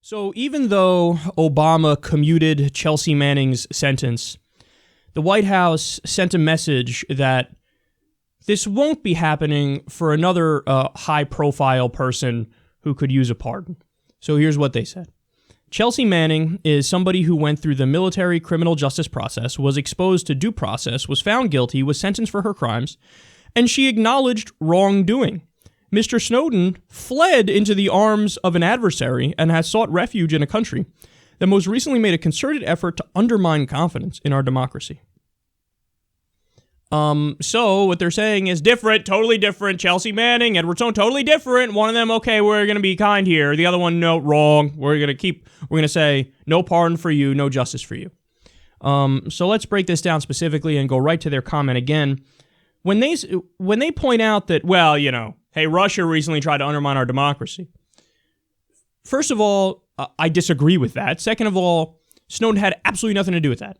So even though Obama commuted Chelsea Manning's sentence, the White House sent a message that this won't be happening for another high-profile person who could use a pardon. So here's what they said. Chelsea Manning is somebody who went through the military criminal justice process, was exposed to due process, was found guilty, was sentenced for her crimes, and she acknowledged wrongdoing. Mr. Snowden fled into the arms of an adversary and has sought refuge in a country that most recently made a concerted effort to undermine confidence in our democracy. So what they're saying is different, totally different. Chelsea Manning, Edward Snowden, totally different. One of them, okay, we're going to be kind here. The other one, no, wrong. We're going to say no pardon for you, no justice for you. So let's break this down specifically and go right to their comment again. When they point out that, well, hey, Russia recently tried to undermine our democracy. First of all, I disagree with that. Second of all, Snowden had absolutely nothing to do with that.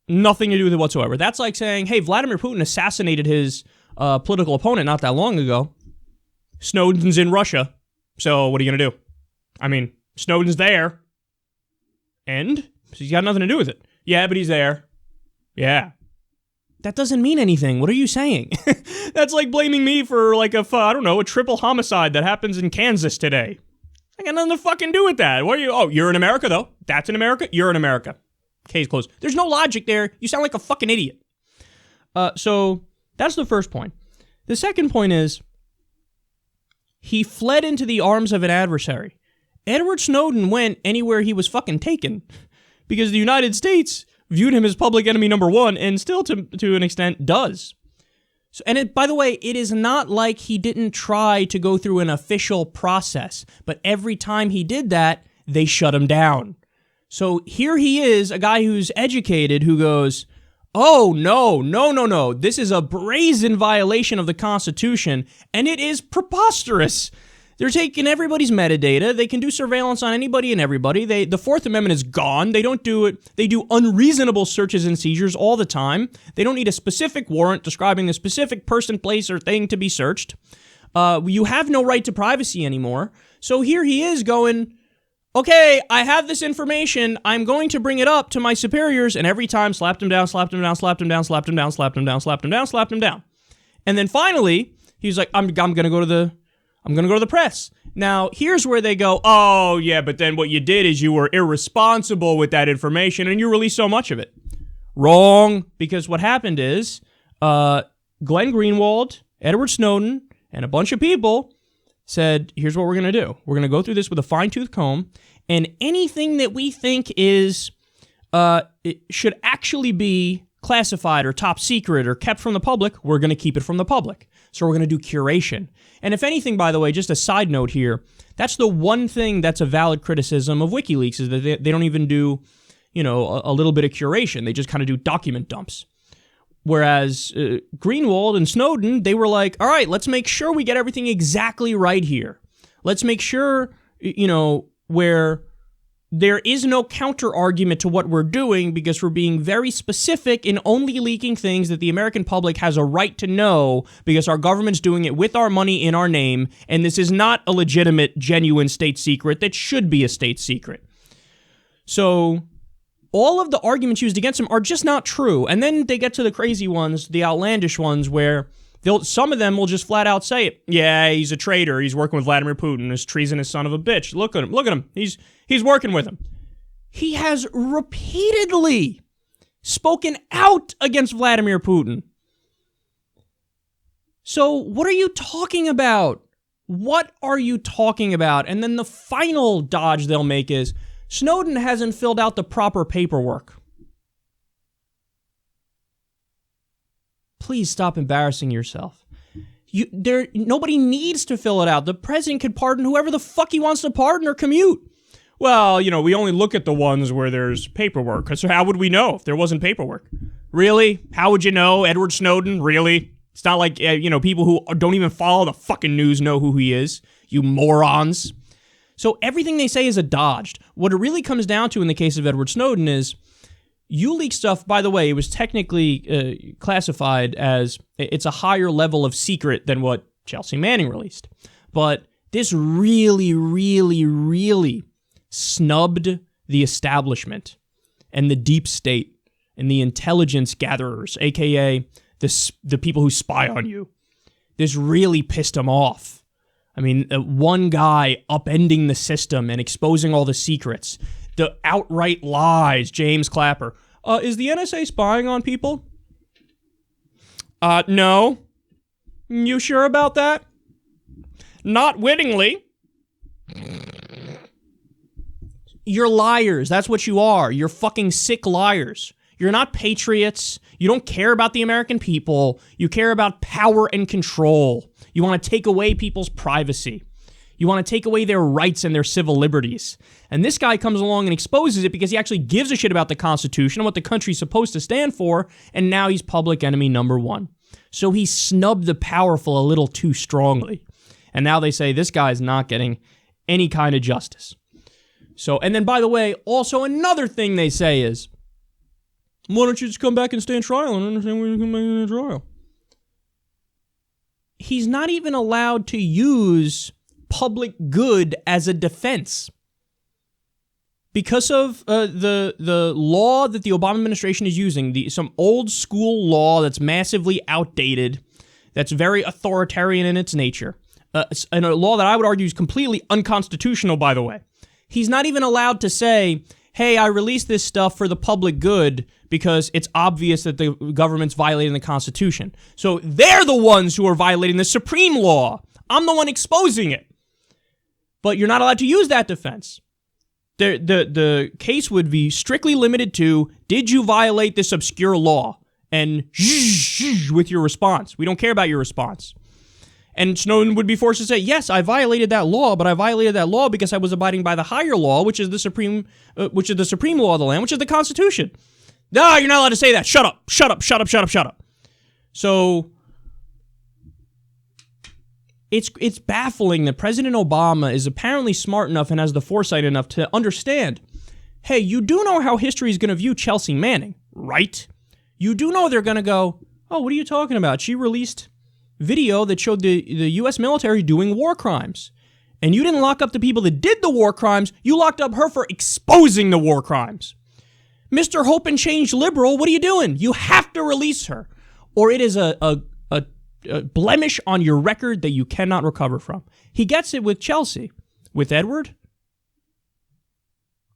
Nothing to do with it whatsoever. That's like saying, hey, Vladimir Putin assassinated his political opponent not that long ago. Snowden's in Russia, so what are you going to do? I mean, Snowden's there, and he's got nothing to do with it. Yeah, but he's there. Yeah. That doesn't mean anything. What are you saying? That's like blaming me for a triple homicide that happens in Kansas today. I got nothing to fucking do with that. What are you? Oh, you're in America, though. That's in America. You're in America. Case closed. There's no logic there. You sound like a fucking idiot. So that's the first point. The second point is he fled into the arms of an adversary. Edward Snowden went anywhere he was fucking taken because the United States viewed him as public enemy number one and still to an extent does. So, and by the way, it is not like he didn't try to go through an official process, but every time he did that, they shut him down. So here he is, a guy who's educated, who goes, oh, no, this is a brazen violation of the Constitution, and it is preposterous. They're taking everybody's metadata. They can do surveillance on anybody and everybody. The Fourth Amendment is gone. They don't do it. They do unreasonable searches and seizures all the time. They don't need a specific warrant describing the specific person, place, or thing to be searched. You have no right to privacy anymore. So here he is going, okay, I have this information. I'm going to bring it up to my superiors, and every time slapped him down, slapped him down, slapped him down, slapped him down, slapped him down, slapped him down, slapped him down. And then finally, he's like, I'm going to go to the press. Now, here's where they go, oh, yeah, but then what you did is you were irresponsible with that information and you released so much of it. Wrong, because what happened is Glenn Greenwald, Edward Snowden, and a bunch of people said, here's what we're going to do. We're going to go through this with a fine-tooth comb, and anything that we think is it should actually be classified or top secret or kept from the public, we're going to keep it from the public. So we're going to do curation. And if anything, by the way, just a side note here, that's the one thing that's a valid criticism of WikiLeaks is that they don't even do, a little bit of curation. They just kind of do document dumps. Whereas Greenwald and Snowden, they were like, all right, let's make sure we get everything exactly right here. Let's make sure, where there is no counter argument to what we're doing because we're being very specific in only leaking things that the American public has a right to know because our government's doing it with our money in our name, and this is not a legitimate, genuine state secret that should be a state secret. So all of the arguments used against him are just not true. And then they get to the crazy ones, the outlandish ones, where some of them will just flat out say it. Yeah, he's a traitor. He's working with Vladimir Putin, this treasonous son of a bitch. Look at him. He's working with him. He has repeatedly spoken out against Vladimir Putin. So what are you talking about? What are you talking about? And then the final dodge they'll make is Snowden hasn't filled out the proper paperwork. Please stop embarrassing yourself. Nobody needs to fill it out. The president could pardon whoever the fuck he wants to pardon or commute. Well, we only look at the ones where there's paperwork. So how would we know if there wasn't paperwork? Really? How would you know? Edward Snowden? Really? It's not like, people who don't even follow the fucking news know who he is. You morons. So everything they say is a dodge. What it really comes down to in the case of Edward Snowden is you leak stuff, by the way, it was technically classified as it's a higher level of secret than what Chelsea Manning released. But this really, really, really snubbed the establishment and the deep state and the intelligence gatherers, aka the people who spy on you. This really pissed him off. I mean, one guy upending the system and exposing all the secrets, the outright lies. James Clapper. Is the NSA spying on people? No. You sure about that? Not wittingly. You're liars. That's what you are. You're fucking sick liars. You're not patriots. You don't care about the American people. You care about power and control. You want to take away people's privacy. You want to take away their rights and their civil liberties. And this guy comes along and exposes it because he actually gives a shit about the Constitution and what the country's supposed to stand for, and now he's public enemy number one. So he snubbed the powerful a little too strongly. And now they say this guy's not getting any kind of justice. So, and then by the way, also another thing they say is, why don't you just come back and stand trial and understand why you come back and stand trial? He's not even allowed to use public good as a defense. Because of the law that the Obama administration is using, some old school law that's massively outdated, that's very authoritarian in its nature, and a law that I would argue is completely unconstitutional, by the way. He's not even allowed to say, hey, I released this stuff for the public good because it's obvious that the government's violating the Constitution. So they're the ones who are violating the supreme law. I'm the one exposing it. But you're not allowed to use that defense. The case would be strictly limited to, did you violate this obscure law? And with your response. We don't care about your response. And Snowden would be forced to say, yes, I violated that law, but I violated that law because I was abiding by the higher law, which is the supreme law of the land, which is the Constitution. No, you're not allowed to say that. Shut up. Shut up. Shut up. Shut up. Shut up. So it's baffling that President Obama is apparently smart enough and has the foresight enough to understand, hey, you do know how history is going to view Chelsea Manning, right? You do know they're going to go, oh, what are you talking about? She released video that showed the U.S. military doing war crimes. And you didn't lock up the people that did the war crimes. You locked up her for exposing the war crimes. Mr. Hope and Change liberal, what are you doing? You have to release her. Or it is a blemish on your record that you cannot recover from. He gets it with Chelsea. With Edward?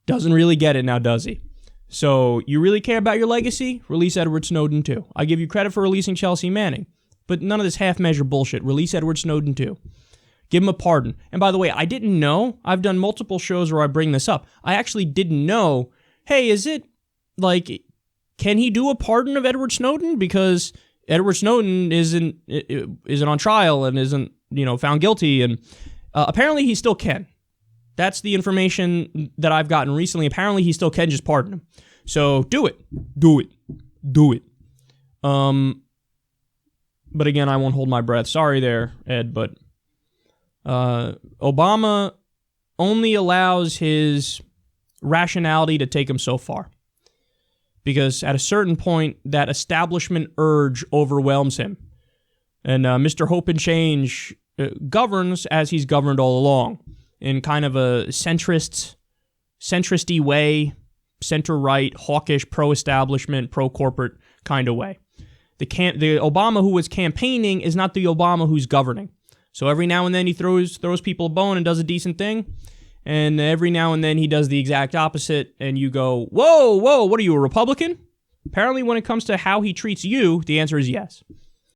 Doesn't really get it now, does he? So, you really care about your legacy? Release Edward Snowden too. I give you credit for releasing Chelsea Manning. But none of this half-measure bullshit. Release Edward Snowden too. Give him a pardon. And by the way, I didn't know. I've done multiple shows where I bring this up. I actually didn't know. Hey, is it, like, can he do a pardon of Edward Snowden? Because Edward Snowden isn't on trial and isn't, found guilty. And apparently he still can. That's the information that I've gotten recently. Apparently he still can just pardon him. So do it. Do it. Do it. But again, I won't hold my breath. Sorry there, Ed, but Obama only allows his rationality to take him so far. Because at a certain point, that establishment urge overwhelms him. And Mr. Hope and Change governs as he's governed all along, in kind of a centristy way, center-right, hawkish, pro-establishment, pro-corporate kind of way. The Obama who was campaigning is not the Obama who's governing. So every now and then he throws people a bone and does a decent thing, and every now and then he does the exact opposite, and you go, whoa, what are you, a Republican? Apparently when it comes to how he treats you, the answer is yes.